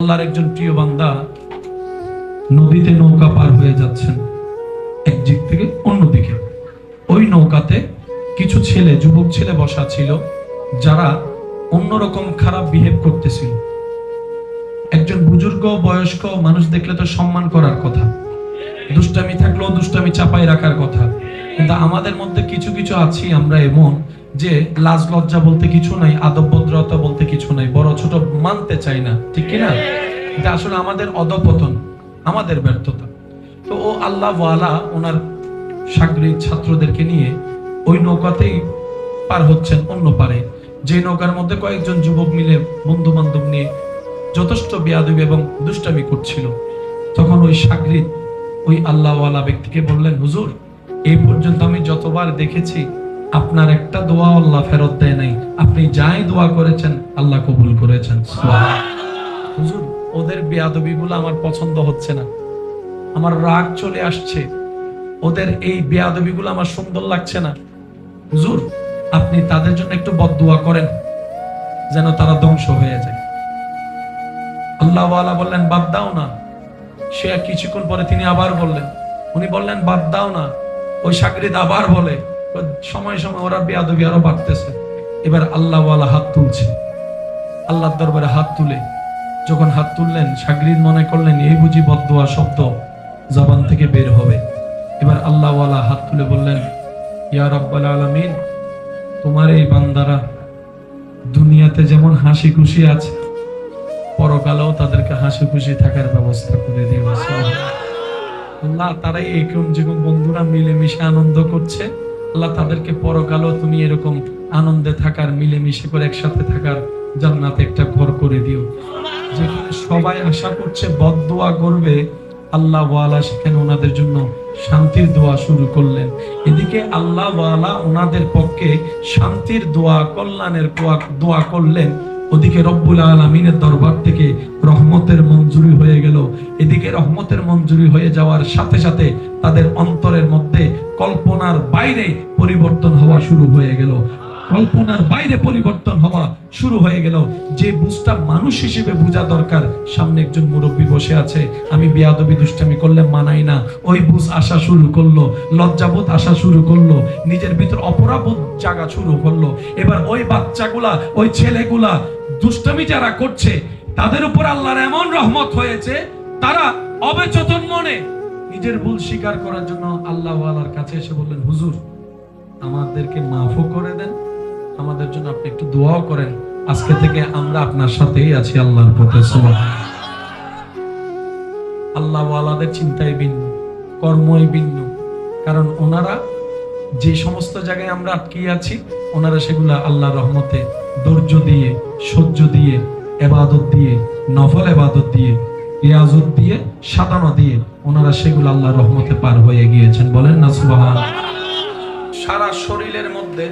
আল্লাহর একজন প্রিয় বান্দা নদীতে নৌকা পার হয়ে যাচ্ছেন এক দিক থেকে অন্য দিকে। ওই নৌকাতে কিছু ছেলে, যুবক ছেলে বসা ছিল, যারা অন্যরকম খারাপ বিহেভ করতেছিল। একজন বুজুর্গ বয়স্ক মানুষ দেখলে তো সম্মান করার কথা, দুষ্টামি থাকলেও দুষ্টামি চাপাই রাখার কথা। কিন্তু আমাদের মধ্যে কিছু কিছু আছি আমরা এমন যে লাজ লজ্জা বলতে কিছু নাই, আদব ভদ্রতা বলতে কিছু নাই, বড় ছোট মানতে চাই না, ঠিক কিনা? এটা আসলে আমাদের অধপতন, আমাদের ব্যর্থতা। তো ও আল্লাহ ওয়ালা ওনার সাগরিক ছাত্রদেরকে নিয়ে ওই নৌকাতেই পার হচ্ছেন অন্য পারে, যে নৌকার মধ্যে কয়েকজন যুবক মিলে বন্ধু বান্ধব নিয়ে যথেষ্ট বেয়াদবি এবং দুষ্টামি করছিল। তখন ওই সাগরিক ওই আল্লাহওয়ালা ব্যক্তিকে বললেন, হুজুর, এই পর্যন্ত আমি যতবার দেখেছি আপনার একটা দোয়া আল্লাহ ফেরত দেয় নাই, আপনি যাই দোয়া করেছেন আল্লাহ কবুল করেছেন। হুজুর, ওদের বেয়াদবিগুলো আমার পছন্দ হচ্ছে না, আমার রাগ চলে আসছে, ওদের এই বেয়াদবিগুলো আমার সুন্দর লাগছে না। হুজুর, আপনি তাদের জন্য একটু বদদুয়া করেন যেন তারা ধ্বংস হয়ে যায়। আল্লাহওয়ালা বললেন, বাদ দাও না। সে কিছুক্ষণ পরে তিনি আবার বললেন, উনি বললেন, বাদ দাও না। ওই সাগরিদ আবার বলে, সময় সময় ওরা বেয়াদবি আরো বাড়তেছে। এবার আল্লাহওয়ালা হাত তুলছে, আল্লাহর দরবারে হাত তুলে যখন হাত তুললেন, সাগরিদ মনে করলেন এই বুঝি বদদুয়া শব্দ জবান থেকে বের হবে। এবার আল্লাহওয়ালা হাত তুলে বললেন, ইয়া রাব্বাল আলামিন, তোমার এই বান্দারা দুনিয়াতে যেমন হাসি খুশি আছে, পরকালেও তাদেরকে হাসি খুশি থাকার ব্যবস্থা করে দিও। আল্লাহ, তারা এরকম যেরকম বন্ধুরা মিলেমিশে আনন্দ করছে, আল্লাহ তাদেরকে পরকালেও তুমি এরকম আনন্দে থাকার, মিলেমিশে করে একসাথে থাকার জান্নাতে একটা ঘর করে দিও। যেখানে সবাই আশা করছে বদদুয়া করবে, আল্লাহ ওয়ালা সেখানে ওনাদের জন্য শান্তির দোয়া শুরু করলেন। এদিকে আল্লাহ ওয়ালা ওনাদের পক্ষে শান্তির দোয়া, কল্যাণের দোয়া করলেন। ওদিকে রব্বুল আলামিনের দরবার থেকে রহমতের মঞ্জুরি হয়ে গেল। এদিকে রহমতের মঞ্জুরি হয়ে যাওয়ার সাথে সাথে তাদের অন্তরের মধ্যে কল্পনার বাইরে পরিবর্তন হওয়া শুরু হয়ে গেল, কল্পনার বাইরে পরিবর্তন হওয়া শুরু হয়ে গেল। যে বুঝটা মানুষ হিসেবে বোঝা দরকার, সামনে একজন মুরব্বী বসে আছে, আমি বেয়াদবি দুষ্টামি করলে মানাই না, ওই বুঝ আসা শুরু করলো, লজ্জাবোধ আসা শুরু করলো, নিজের ভিতর অপরাধবোধ জাগা শুরু করলো। এবার ওই বাচ্চাগুলা, ওই ছেলেগুলা দুষ্টামি যারা করছে, তাদের উপর আল্লাহর এমন রহমত হয়েছে, তারা অবচেতন মনে নিজের ভুল স্বীকার করার জন্য আল্লাহ ওয়ালার কাছে এসে বললেন, হুজুর, আমাদেরকে মাফও করে দেন, আমাদের জন্য আপনি একটু দোয়াও করেন, আজকে থেকে আমরা আপনার সাথেই আছি আল্লাহর পথে। সুবহানাল্লাহ। আল্লাহ ওয়ালাদের চিন্তায় ভিন্ন, কর্মই ভিন্ন। কারণ ওনারা যে সমস্ত জায়গায় আমরা আটকে আছি, ওনারা সেগুলা আল্লাহর রহমতে ধৈর্য দিয়ে, সহ্য দিয়ে, ইবাদত দিয়ে, নফল ইবাদত দিয়ে, রিয়াজত দিয়ে, সাধনা দিয়ে ওনারা সেগুলো আল্লাহর রহমতে পার হয়ে গিয়েছেন। বলেন না সুবহানাল্লাহ। সারা শরীরের মধ্যে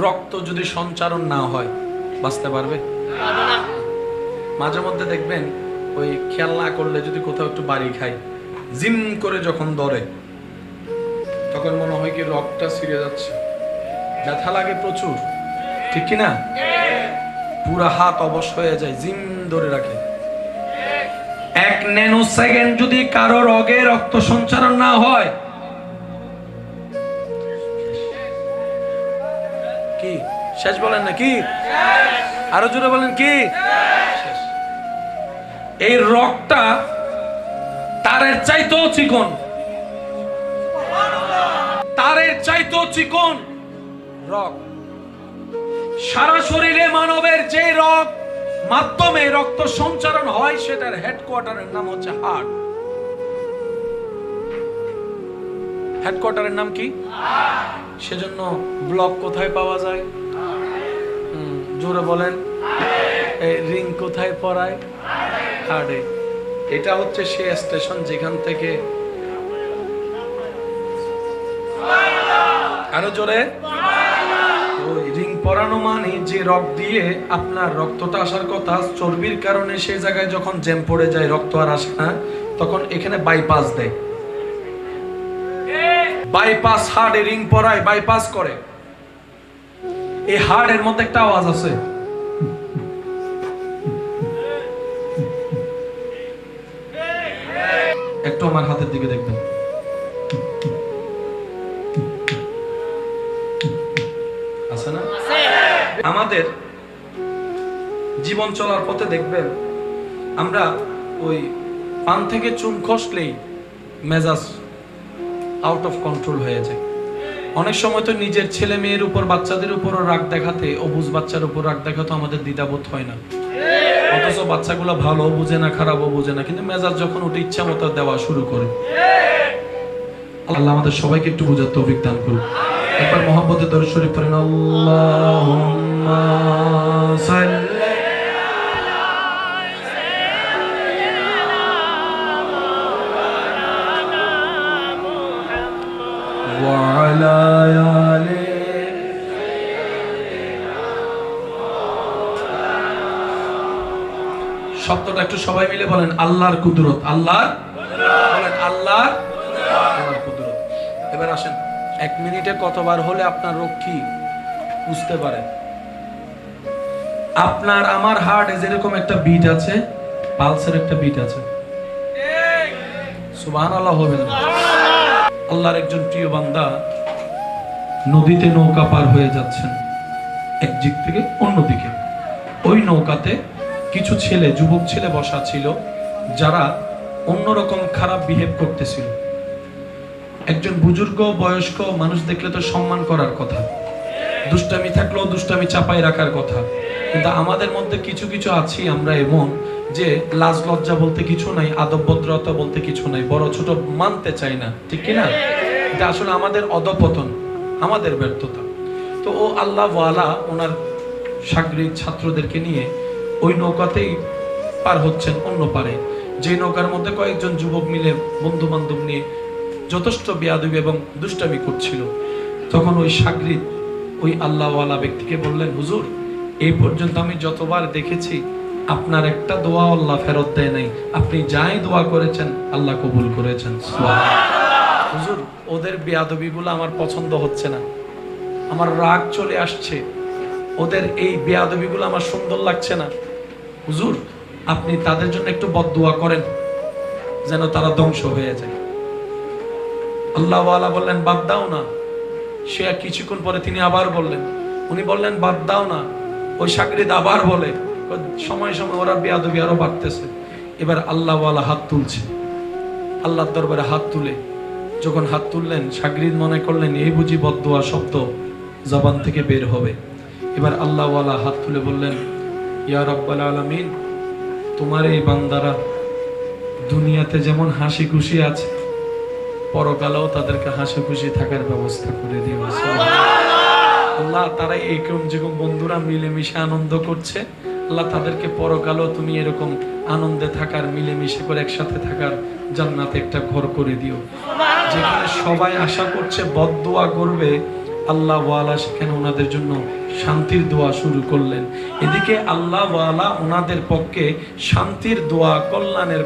রক্ত যদি সঞ্চারণ না হয়, বাঁচতে পারবে না। মাঝে মধ্যে দেখবেন ওই খেয়াল না করলে যদি কোথাও একটু বাড়ি খাই, জিম করে যখন ধরে, তখন মনে হয় কি রক্তটা ছিঁড়ে যাচ্ছে, ব্যথা লাগে প্রচুর, ঠিক কিনা? পুরা হাত অবশ হয়ে যায়, জিম ধরে রাখে। এক ন্যানো সেকেন্ড যদি কারো রগে রক্ত সঞ্চারণ না হয়, কি শেষ? বলেন না কি? আরো জোরে বলেন কি? এই রক্তটা তারের চাইতেও চিকন, তারের চাইতেও চিকন রক্ত। সারা শরীরে মানবের যে রক্ত মাধ্যমে রক্ত সঞ্চারণ হয়, সেটার হেডকোয়ার্টারের নাম হচ্ছে হার্ট। হেডকোয়ার্টারের নাম কি? সেজন্য ব্লক কোথায় পাওয়া যায়? জোরে বলেন। এই রিং কোথায় পরায়? হার্টে। এটা হচ্ছে সে স্টেশন যেখান থেকে, আরো জোরে, ওই রিং পরানো মানে যে রক্ত দিয়ে আপনার রক্তটা আসার কথা, চর্বির কারণে সেই জায়গায় যখন জ্যাম পড়ে যায়, রক্ত আর আসে না, তখন এখানে বাইপাস দেয়। বাইপাস, হার্টে রিং পরায়, বাইপাস করে। এই হার্টের মধ্যে একটা আওয়াজ আছে, একটু আমার হাতের দিকে দেখবেন। আছে না? আমাদের জীবন চলার পথে দেখবেন আমরা ওই পান থেকে চুন খসলেই মেজাজ আউট অফ কন্ট্রোল হয়ে যায়। অনেক সময় তো নিজের ছেলে মেয়ের উপর, বাচ্চাদের উপরও রাগ দেখাতে, অবুঝ বাচ্চার উপর রাগ দেখাতে আমাদের দ্বিধাবোধ হয় না। অথচ বাচ্চাগুলো ভালো বুঝে না, খারাপও বুঝে না, কিন্তু মেজাজ যখন ওটা ইচ্ছা মতো দেওয়া শুরু করে। আল্লাহ আমাদের সবাইকে একটু বোঝার তৌফিক দান করুন। একবার মহব্বতে দরুদ শরীফ পড়েন, আল্লাহুম্মা সাল্লি ওয়া আলা আলি। শব্দটা একটু সবাই মিলে বলেন, আল্লাহর কুদরত। আল্লাহর বলেন, আল্লাহর কুদরত। এবার আসেন, 1 মিনিটে কতবার হলে আপনার রোগ কি বুঝতে পারে? আপনার আমার হার্টে যেরকম একটা বিট আছে, পালসের একটা বিট আছে। সুবহানাল্লাহ হবে না? আল্লাহর একজন প্রিয় বান্দা নদীতে নৌকা পার হয়ে যাচ্ছেন এক দিক থেকে অন্য দিকে। ওই নৌকাতে কিছু ছেলে, যুবক ছেলে বসা ছিল, যারা অন্যরকম খারাপ বিহেভ করতেছিল। একজন বুজুর্গ বয়স্ক মানুষ দেখলে তো সম্মান করার কথা, দুষ্টামি থাকলেও দুষ্টামি চাপাই রাখার কথা। কিন্তু আমাদের মধ্যে কিছু কিছু আছি আমরা এমন যে লাজ লজ্জা বলতে কিছু নাই, আদব ভদ্রতা বলতে কিছু নাই, বড় ছোট মানতে চাই না, ঠিক কিনা? এটা আসলে আমাদের অধপতন, আমাদের ব্যর্থতা। তো ও আল্লাহ ওয়ালা ওনার সাগরিক ছাত্রদেরকে নিয়ে ওই নৌকাতেই পার হচ্ছেন অন্য পারে, যে নৌকার মধ্যে কয়েকজন যুবক মিলে বন্ধু বান্ধব নিয়ে যথেষ্ট বেয়াদবি এবং দুষ্টামি করছিল। তখন ওই সাগরিক ওই আল্লাহওয়ালা ব্যক্তিকে বললেন, হুজুর, এই পর্যন্ত আমি যতবার দেখেছি আপনার একটা দোয়া আল্লাহ ফেরত দেয় নাই, আপনি যাই দোয়া করেছেন আল্লাহ কবুল করেছেন। হুজুর, ওদের বেয়াদবিগুলো আমার পছন্দ হচ্ছে না, আমার রাগ চলে আসছে, ওদের এই বেয়াদবিগুলো আমার সুন্দর লাগছে না। হুজুর, আপনি তাদের জন্য একটু বদদুয়া করেন যেন তারা ধ্বংস হয়ে যায়। আল্লাহওয়ালা বললেন, বাদ দাও না। সে কিছুক্ষণ পরে তিনি আবার বললেন, উনি বললেন, বাদ দাও না। ওই সাগরিদ আবার বলে, সময় সময় ওরা বেয়াদবি আরো বাড়তেছে। এবার আল্লাহওয়ালা হাত তুলছে, আল্লাহর দরবারে হাত তুলে যখন হাত তুললেন, সাগরিদ মনে করলেন এই বুঝি বদদুয়া শব্দ জবান থেকে বের হবে। এবার আল্লাহওয়ালা হাত তুলে বললেন, ইয়া রাব্বাল আলামিন, তোমার এই বান্দারা দুনিয়াতে যেমন হাসি খুশি আছে, পরকালেও তাদেরকে হাসি খুশি থাকার ব্যবস্থা করে দিও। আল্লাহ, তারা এইরকম যেরকম বন্ধুরা মিলেমিশে আনন্দ করছে, আল্লাহ তাদেরকে পরকালেও তুমি এরকম আনন্দে থাকার, মিলেমিশে করে একসাথে থাকার জান্নাতে একটা ঘর করে দিও। যেখানে সবাই আশা করছে বদদুয়া করবে, আল্লাহ ওয়ালা সেখানে ওনাদের জন্য শান্তির দোয়া শুরু করলেন। এদিকে আল্লাহ ওয়ালা ওনাদের পক্ষে শান্তির দোয়া, কল্যাণের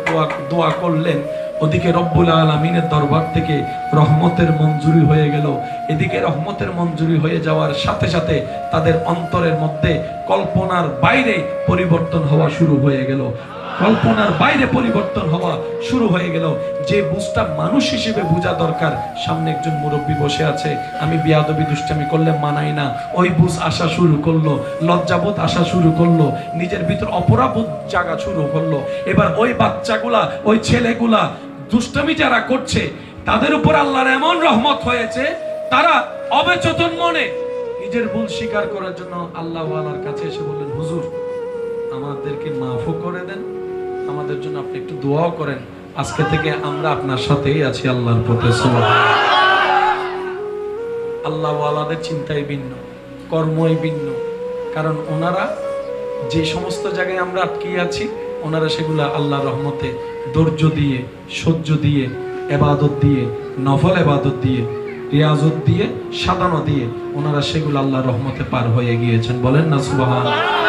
দোয়া করলেন। ওদিকে রব্বুল আলামিনের দরবার থেকে রহমতের মঞ্জুরি হয়ে গেল। এদিকে রহমতের মঞ্জুরি হয়ে যাওয়ার সাথে সাথে তাদের অন্তরের মধ্যে কল্পনার বাইরে পরিবর্তন হওয়া শুরু হয়ে গেল, কল্পনার বাইরে পরিবর্তন হওয়া শুরু হয়ে গেল। যে বুঝটা মানুষ হিসেবে বোঝা দরকার, সামনে একজন মুরব্বী বসে আছে, আমি বেয়াদবি দুষ্টামি করলে মানাই না, ওই বুঝ আসা শুরু করলো, লজ্জাবোধ আসা শুরু করলো, নিজের ভিতর অপরাবোধ জাগা শুরু করলো। এবার ওই বাচ্চাগুলা, ওই ছেলেগুলা দুষ্টামি যারা করছে, তাদের উপর আল্লাহর এমন রহমত হয়েছে, তারা অবচেতন মনে নিজের ভুল স্বীকার করার জন্য আল্লাহ ওয়ালার কাছে এসে বললেন, হুজুর, আমাদেরকে মাফও করে দেন, আমাদের জন্য আপনি একটু দোয়াও করেন, আজকে থেকে আমরা আপনার সাথেই আছি আল্লাহর পথে। আল্লাহ ওয়ালাদের চিন্তাই ভিন্ন, কর্মই ভিন্ন। কারণ ওনারা যে সমস্ত জায়গায় আমরা আটকে আছি, ওনারা সেগুলা আল্লাহর রহমতে ধৈর্য দিয়ে, সহ্য দিয়ে, ইবাদত দিয়ে, নফল ইবাদত দিয়ে, রিয়াজত দিয়ে, সাধনা দিয়ে ওনারা সেগুলো আল্লাহর রহমতে পার হয়ে গিয়েছেন। বলেন না সুবহানাল্লাহ।